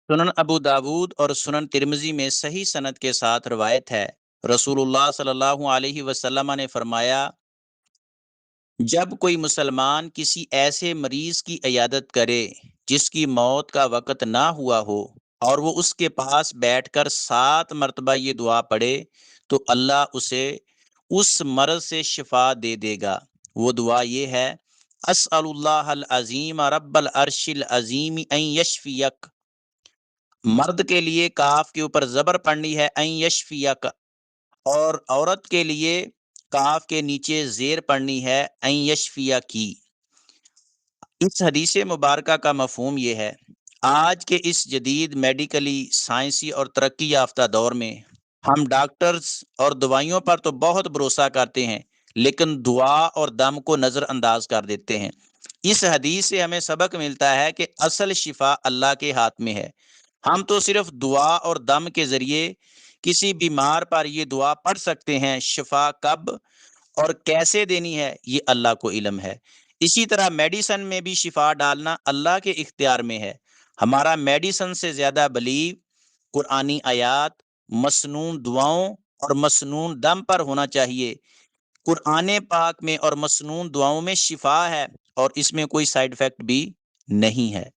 سنن ابو داود اور سنن ترمذی میں صحیح سند کے ساتھ روایت ہے، رسول اللہ صلی اللہ علیہ وسلم نے فرمایا، جب کوئی مسلمان کسی ایسے مریض کی عیادت کرے جس کی موت کا وقت نہ ہوا ہو، اور وہ اس کے پاس بیٹھ کر 7 مرتبہ یہ دعا پڑھے، تو اللہ اسے اس مرض سے شفا دے دے گا۔ وہ دعا یہ ہے، اسأل اللہ العظیم رب العرش العظیم ان یشفیک۔ مرد کے لیے کاف کے اوپر زبر پڑنی ہے ان یشفیک، اور عورت کے لیے کاف کے نیچے زیر پڑنی ہے ان یشفیہ کی۔ اس حدیث مبارکہ کا مفہوم یہ ہے، آج کے اس جدید میڈیکلی سائنسی اور ترقی یافتہ دور میں ہم ڈاکٹرز اور دوائیوں پر تو بہت بھروسہ کرتے ہیں، لیکن دعا اور دم کو نظر انداز کر دیتے ہیں۔ اس حدیث سے ہمیں سبق ملتا ہے کہ اصل شفا اللہ کے ہاتھ میں ہے۔ ہم تو صرف دعا اور دم کے ذریعے کسی بیمار پر یہ دعا پڑھ سکتے ہیں، شفا کب اور کیسے دینی ہے یہ اللہ کو علم ہے۔ اسی طرح میڈیسن میں بھی شفا ڈالنا اللہ کے اختیار میں ہے۔ ہمارا میڈیسن سے زیادہ بلیو قرآنی آیات، مسنون دعاؤں اور مسنون دم پر ہونا چاہیے۔ قرآن پاک میں اور مسنون دعاؤں میں شفا ہے، اور اس میں کوئی سائیڈ افیکٹ بھی نہیں ہے۔